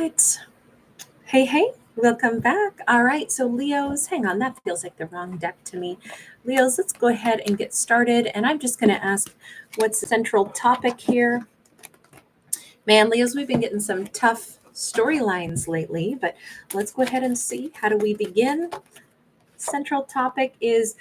right. Hey, welcome back. All right, so Leos, hang on, that feels like the wrong deck to me. Leos, let's go ahead and get started. And I'm just going to ask what's the central topic here. Man, Leos, we've been getting some tough storylines lately, but let's go ahead and see. How do we begin? Central topic is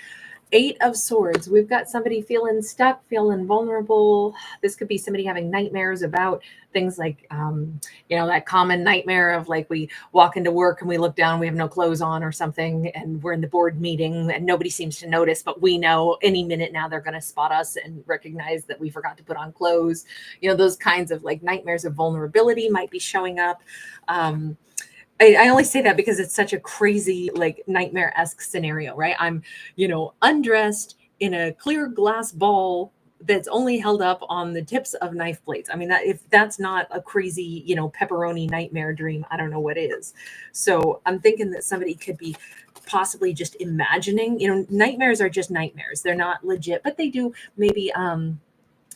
Eight of Swords. We've got somebody feeling stuck, feeling vulnerable. This could be somebody having nightmares about things like, that common nightmare of like we walk into work and we look down, we have no clothes on or something, and we're in the board meeting and nobody seems to notice, but we know any minute now they're going to spot us and recognize that we forgot to put on clothes. Those kinds of like nightmares of vulnerability might be showing up. I only say that because it's such a crazy, like nightmare-esque scenario, right? I'm, undressed in a clear glass ball that's only held up on the tips of knife blades. I mean, if that's not a crazy, pepperoni nightmare dream, I don't know what is. So I'm thinking that somebody could be possibly just imagining, nightmares are just nightmares. They're not legit, but they do maybe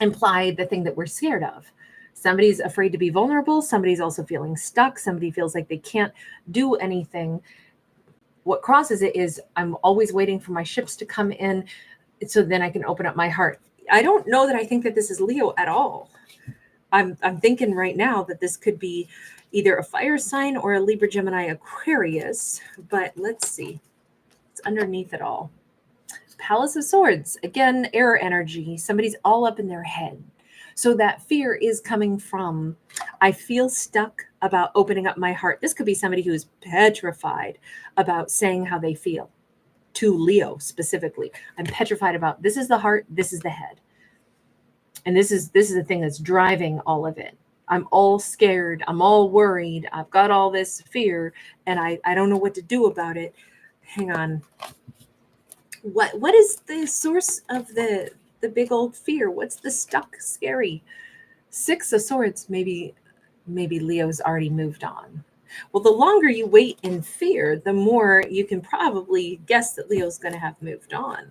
imply the thing that we're scared of. Somebody's afraid to be vulnerable. Somebody's also feeling stuck. Somebody feels like they can't do anything. What crosses it is I'm always waiting for my ships to come in so then I can open up my heart. I don't know that I think that this is Leo at all. I'm thinking right now that this could be either a fire sign or a Libra, Gemini, Aquarius, but let's see. It's underneath it all. Palace of Swords, again, air energy. Somebody's all up in their head. So that fear is coming from, I feel stuck about opening up my heart. This could be somebody who is petrified about saying how they feel to Leo specifically. I'm petrified about this is the heart, this is the head. And this is the thing that's driving all of it. I'm all scared. I'm all worried. I've got all this fear and I don't know what to do about it. Hang on. What is the source of the big old fear? What's the stuck scary? Six of Swords, maybe Leo's already moved on. Well, the longer you wait in fear, the more you can probably guess that Leo's going to have moved on.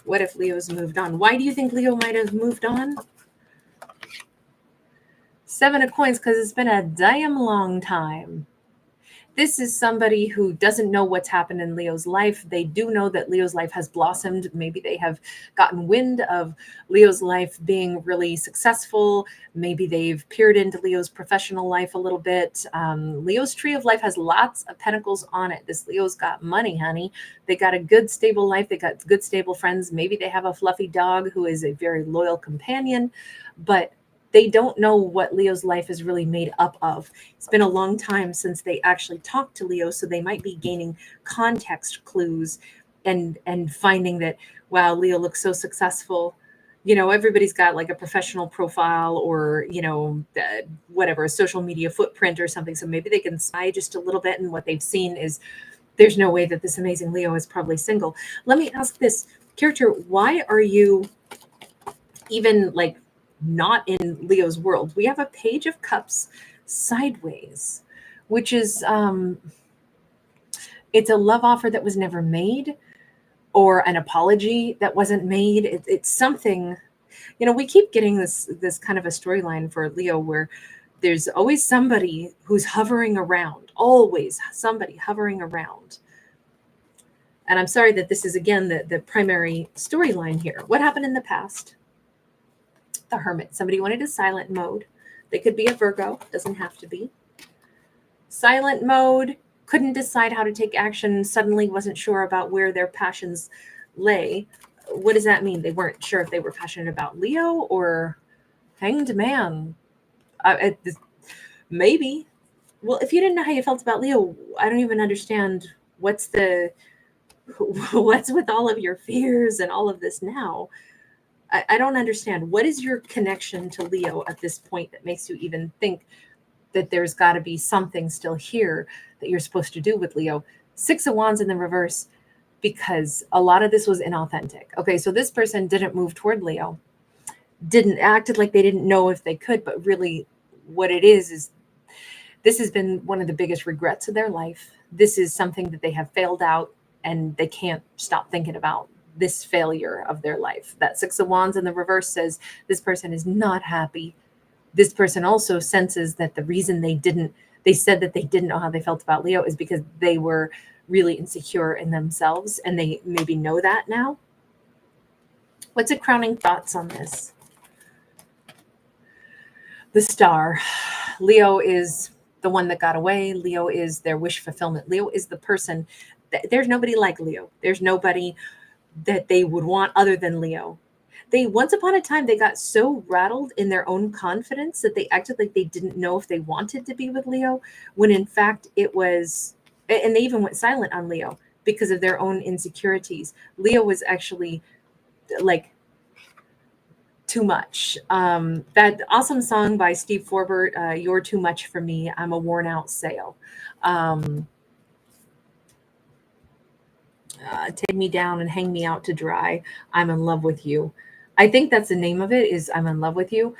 What if Leo's moved on? Why do you think Leo might have moved on? Seven of Coins, because it's been a damn long time. This is somebody who doesn't know what's happened in Leo's life. They do know that Leo's life has blossomed. Maybe they have gotten wind of Leo's life being really successful. Maybe they've peered into Leo's professional life a little bit. Leo's tree of life has lots of pentacles on it. This Leo's got money, honey. They got a good, stable life. They got good, stable friends. Maybe they have a fluffy dog who is a very loyal companion, but they don't know what Leo's life is really made up of. It's been a long time since they actually talked to Leo, so they might be gaining context clues and finding that, wow, Leo looks so successful. Everybody's got like a professional profile or, whatever, a social media footprint or something. So maybe they can spy just a little bit, and what they've seen is there's no way that this amazing Leo is probably single. Let me ask this, character, why are you even like not in Leo's world? We have a Page of Cups sideways, which is it's a love offer that was never made, or an apology that wasn't made. It's something, we keep getting this kind of a storyline for Leo where there's always somebody who's hovering around, always somebody hovering around. And I'm sorry that this is again the primary storyline here. What happened in the past? The Hermit. Somebody wanted a silent mode. They could be a Virgo, doesn't have to be. Silent mode, couldn't decide how to take action, suddenly wasn't sure about where their passions lay. What does that mean? They weren't sure if they were passionate about Leo or Hanged Man. Maybe. Well, if you didn't know how you felt about Leo, I don't even understand what's with all of your fears and all of this now. I don't understand. What is your connection to Leo at this point that makes you even think that there's got to be something still here that you're supposed to do with Leo? Six of Wands in the reverse, because a lot of this was inauthentic. Okay, so this person didn't move toward Leo, acted like they didn't know if they could, but really what it is this has been one of the biggest regrets of their life. This is something that they have failed out and they can't stop thinking about. This failure of their life. That Six of Wands in the reverse says this person is not happy. This person also senses that the reason they they said that they didn't know how they felt about Leo is because they were really insecure in themselves, and they maybe know that now. What's your crowning thoughts on this? The Star. Leo is the one that got away. Leo is their wish fulfillment. Leo is the person there's nobody like Leo. There's nobody that they would want other than Leo. They once upon a time they got so rattled in their own confidence that they acted like they didn't know if they wanted to be with Leo, when in fact it was, and they even went silent on Leo because of their own insecurities. Leo was actually like too much. That awesome song by Steve Forbert, "You're Too Much for Me, I'm a Worn Out Sail." Take me down and hang me out to dry. I'm in love with you. I think that's the name of it, is I'm in love with you.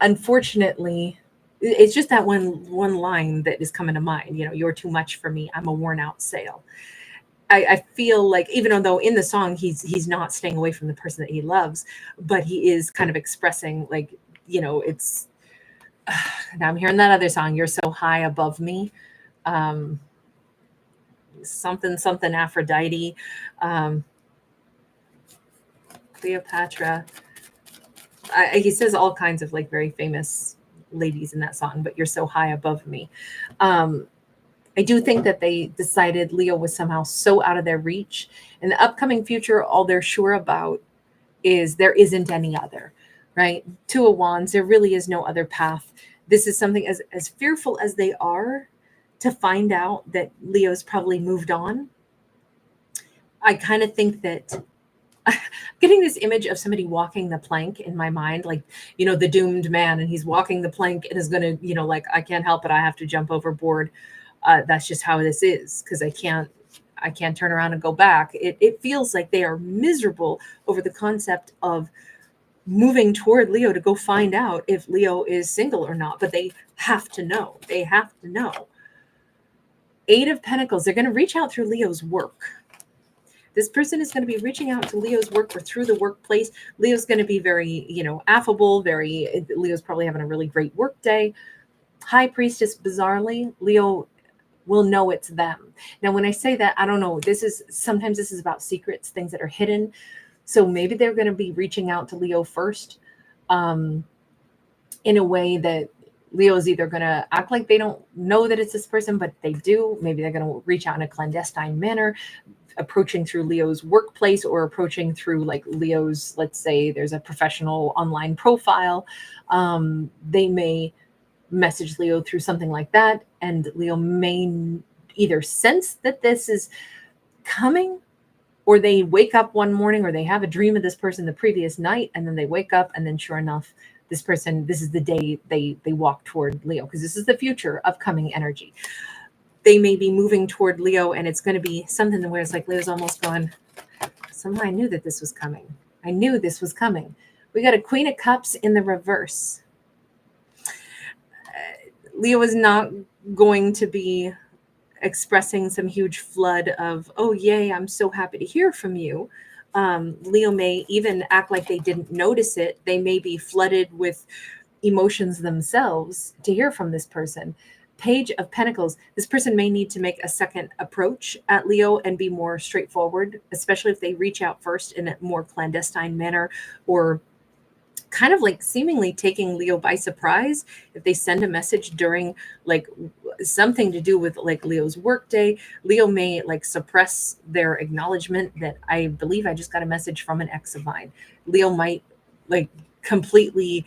Unfortunately, it's just that one line that is coming to mind. You know, you're too much for me. I'm a worn out sail. I feel like, even though in the song he's not staying away from the person that he loves, but he is kind of expressing, like, it's. Now I'm hearing that other song, "You're So High Above Me." Something Aphrodite, Cleopatra. He says all kinds of like very famous ladies in that song, but "You're so high above me." I do think that they decided Leo was somehow so out of their reach. In the upcoming future, all they're sure about is there isn't any other, right? Two of Wands, there really is no other path. This is something, as fearful as they are to find out that Leo's probably moved on. I kind of think that getting this image of somebody walking the plank in my mind, like, the doomed man, and he's walking the plank and is going to, like, I can't help it, I have to jump overboard. That's just how this is, because I can't turn around and go back. It feels like they are miserable over the concept of moving toward Leo to go find out if Leo is single or not, but they have to know. They have to know. Eight of Pentacles, they're going to reach out through Leo's work. This person is going to be reaching out to Leo's work or through the workplace. Leo's going to be very, affable, Leo's probably having a really great work day. High Priestess, bizarrely, Leo will know it's them. Now, when I say that, I don't know, sometimes this is about secrets, things that are hidden. So maybe they're going to be reaching out to Leo first, in a way that Leo is either going to act like they don't know that it's this person, but they do. Maybe they're going to reach out in a clandestine manner, approaching through Leo's workplace, or approaching through like Leo's, let's say there's a professional online profile. They may message Leo through something like that, and Leo may either sense that this is coming, or they wake up one morning, or they have a dream of this person the previous night, and then they wake up, and then sure enough, this person, this is the day they walk toward Leo, because this is the future, upcoming energy. They may be moving toward Leo, and it's going to be something where it's like Leo's almost going, somehow I knew that this was coming. I knew this was coming. We got a Queen of Cups in the reverse. Leo is not going to be expressing some huge flood of, oh, yay, I'm so happy to hear from you. Leo may even act like they didn't notice it. They may be flooded with emotions themselves to hear from this person. Page of Pentacles, this person may need to make a second approach at Leo and be more straightforward, especially if they reach out first in a more clandestine manner, or kind of like seemingly taking Leo by surprise. If they send a message during like something to do with like Leo's workday, Leo may like suppress their acknowledgement that I believe I just got a message from an ex of mine. Leo might like completely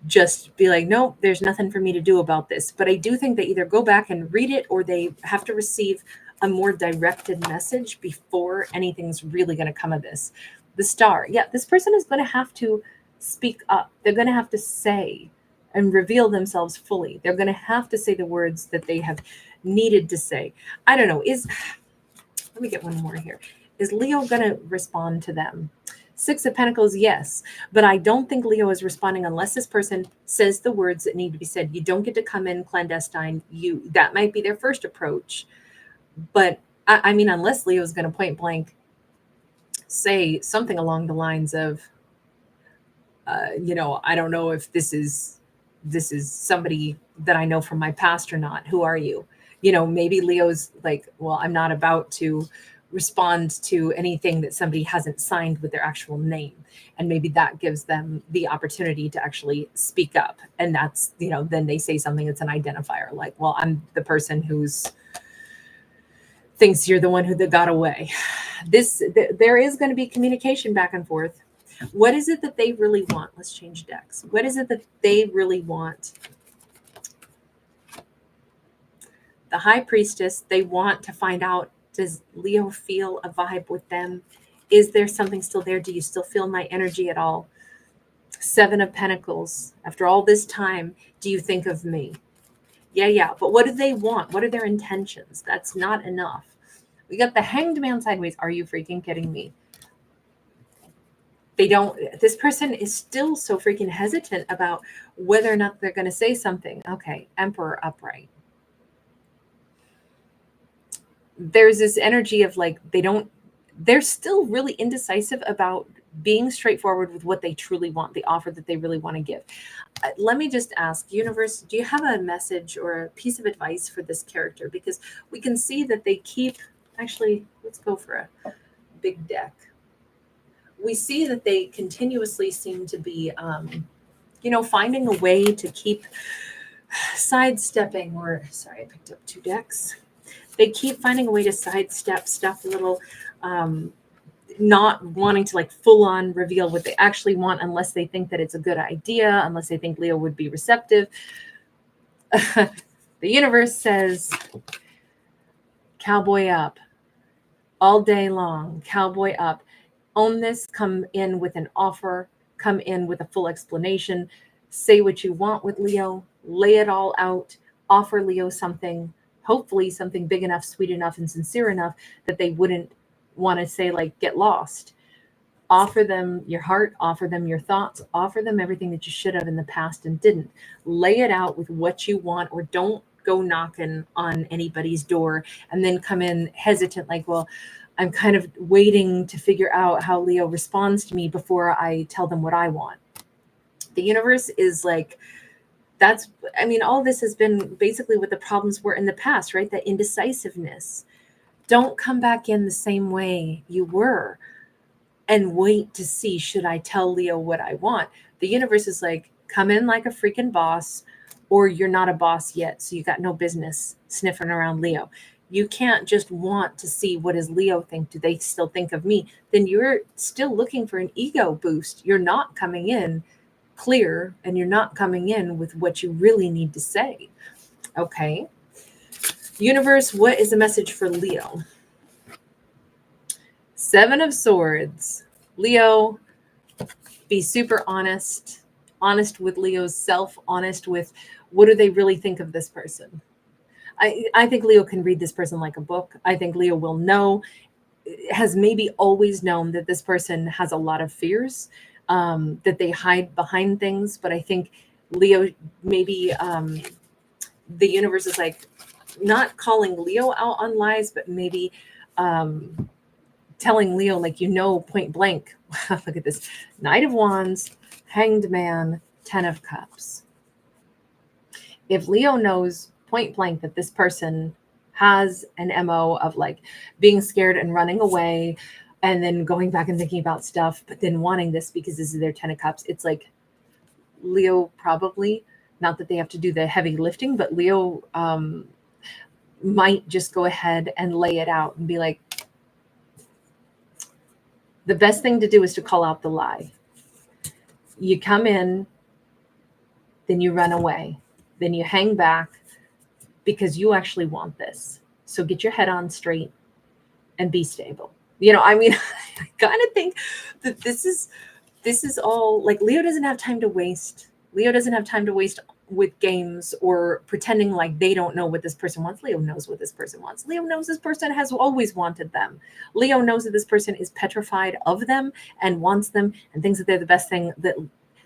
just be like, no, there's nothing for me to do about this. But I do think they either go back and read it, or they have to receive a more directed message before anything's really going to come of this. The Star. Yeah, this person is going to have to speak up. They're going to have to say and reveal themselves fully. They're going to have to say the words that they have needed to say. I don't know. Let me get one more here. Is Leo going to respond to them? Six of Pentacles, yes. But I don't think Leo is responding unless this person says the words that need to be said. You don't get to come in clandestine. That might be their first approach. But I mean, unless Leo is going to point blank say something along the lines of, I don't know if this is this is somebody that I know from my past or not. Who are you? Maybe Leo's like, well, I'm not about to respond to anything that somebody hasn't signed with their actual name. And maybe that gives them the opportunity to actually speak up. And that's, then they say something that's an identifier, like, well, I'm the person who's thinks you're the one that got away. There is going to be communication back and forth. What is it that they really want? Let's change decks. What is it that they really want? The High Priestess, they want to find out, does Leo feel a vibe with them? Is there something still there? Do you still feel my energy at all? Seven of Pentacles. After all this time, do you think of me? Yeah. But what do they want? What are their intentions? That's not enough. We got the Hanged Man sideways. Are you freaking kidding me? This person is still so freaking hesitant about whether or not they're going to say something. Okay, Emperor upright. There's this energy of like, they're still really indecisive about being straightforward with what they truly want, the offer that they really want to give. Let me just ask, universe, do you have a message or a piece of advice for this character? Because we can see that they keep, actually, let's go for a big deck. We see that they continuously seem to be, finding a way to keep sidestepping, or sorry, I picked up two decks. They keep finding a way to sidestep stuff a little, not wanting to like full on reveal what they actually want unless they think that it's a good idea, unless they think Leo would be receptive. The universe says, cowboy up all day long, cowboy up. Own this, come in with an offer, come in with a full explanation, say what you want with Leo, lay it all out, offer Leo something, hopefully something big enough, sweet enough, and sincere enough that they wouldn't want to say like, get lost. Offer them your heart, offer them your thoughts, offer them everything that you should have in the past and didn't. Lay it out with what you want, or don't go knocking on anybody's door and then come in hesitant like, well, I'm kind of waiting to figure out how Leo responds to me before I tell them what I want. The universe is like, all this has been basically what the problems were in the past, right? That indecisiveness. Don't come back in the same way you were and wait to see, should I tell Leo what I want? The universe is like, come in like a freaking boss, or you're not a boss yet, so you got no business sniffing around Leo. You can't just want to see, what does Leo think? Do they still think of me? Then you're still looking for an ego boost. You're not coming in clear, and you're not coming in with what you really need to say. Okay. Universe, what is the message for Leo? Seven of Swords. Leo, be super honest with Leo's self, honest with what do they really think of this person. I think Leo can read this person like a book. I think Leo will know, has maybe always known that this person has a lot of fears, that they hide behind things. But I think Leo, maybe the universe is like not calling Leo out on lies, but maybe telling Leo, like, point blank, look at this, Knight of Wands, Hanged Man, Ten of Cups. If Leo knows point blank that this person has an MO of like being scared and running away and then going back and thinking about stuff, but then wanting this because this is their Ten of Cups, it's like Leo probably, not that they have to do the heavy lifting, but Leo might just go ahead and lay it out and be like, the best thing to do is to call out the lie. You come in, then you run away, then you hang back because you actually want this. So get your head on straight and be stable. I kind of think that this is all like, Leo doesn't have time to waste. Leo doesn't have time to waste with games or pretending like they don't know what this person wants. Leo knows what this person wants. Leo knows this person has always wanted them. Leo knows that this person is petrified of them and wants them and thinks that they're the best thing. That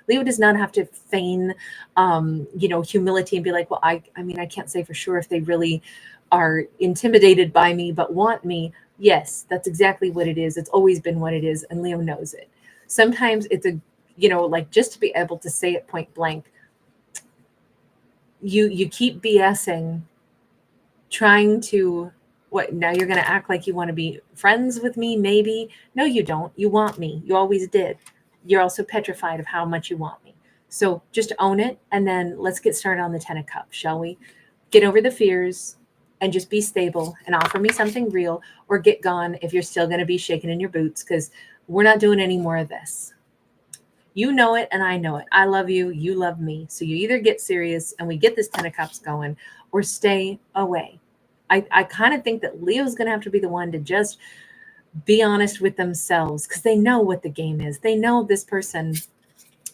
Leo does not have to feign, humility and be like, well, I can't say for sure if they really are intimidated by me, but want me. Yes, that's exactly what it is. It's always been what it is. And Leo knows it. Sometimes it's just to be able to say it point blank. you keep BSing, trying to, what, now you're going to act like you want to be friends with me? Maybe. No, you don't. You want me. You always did. You're also petrified of how much you want me. So just own it. And then let's get started on the 10 of Cups, shall we? Get over the fears and just be stable and offer me something real, or get gone if you're still going to be shaking in your boots, because we're not doing any more of this. You know it and I know it. I love you. You love me. So you either get serious and we get this 10 of Cups going, or stay away. I kind of think that Leo's going to have to be the one to just be honest with themselves, because they know what the game is. They know this person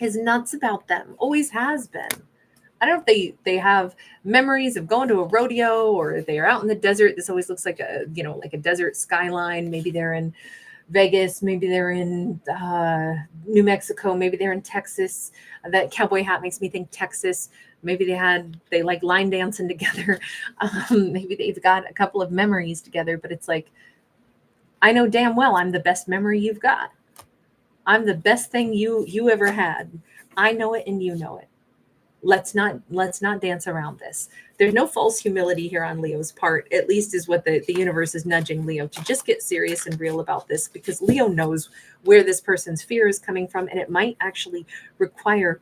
is nuts about them, always has been. I don't know if they have memories of going to a rodeo, or they are out in the desert. This always looks like a, like a desert skyline. Maybe they're in Vegas, maybe they're in New Mexico, maybe they're in Texas. That cowboy hat makes me think Texas. Maybe they like line dancing together. Maybe they've got a couple of memories together, but it's like, I know damn well I'm the best memory you've got. I'm the best thing you ever had. I know it and you know it. Let's not dance around this. There's no false humility here on Leo's part, at least is what the universe is nudging Leo to just get serious and real about this, because Leo knows where this person's fear is coming from. And it might actually require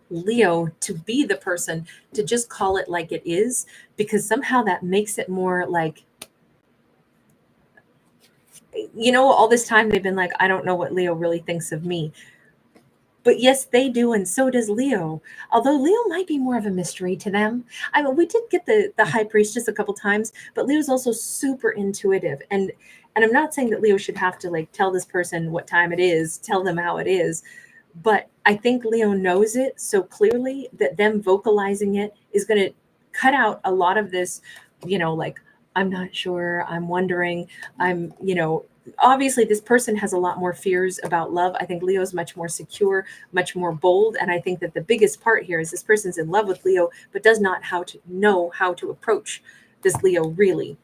Leo to be the person to just call it like it is, because somehow that makes it more like, all this time they've been like, I don't know what Leo really thinks of me. But yes, they do, and so does Leo. Although Leo might be more of a mystery to them. I mean, we did get the High Priestess a couple times, but Leo's also super intuitive. And I'm not saying that Leo should have to like tell this person what time it is, tell them how it is. But I think Leo knows it so clearly that them vocalizing it is going to cut out a lot of this, like, I'm not sure, I'm wondering, obviously this person has a lot more fears about love. I think Leo's much more secure, much more bold. And I think that the biggest part here is this person's in love with Leo, but does not know how to approach this Leo really.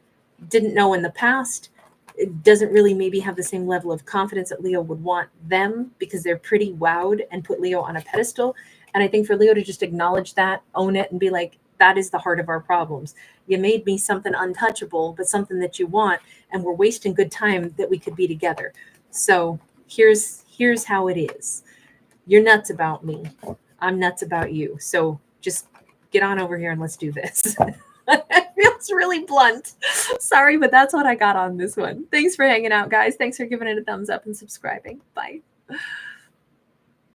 Didn't know in the past. It doesn't really maybe have the same level of confidence that Leo would want them, because they're pretty wowed and put Leo on a pedestal. And I think for Leo to just acknowledge that, own it, and be like, that is the heart of our problems. You made me something untouchable, but something that you want, and we're wasting good time that we could be together. So here's how it is. You're nuts about me. I'm nuts about you. So just get on over here and let's do this. It feels really blunt. Sorry, but that's what I got on this one. Thanks for hanging out, guys. Thanks for giving it a thumbs up and subscribing. Bye.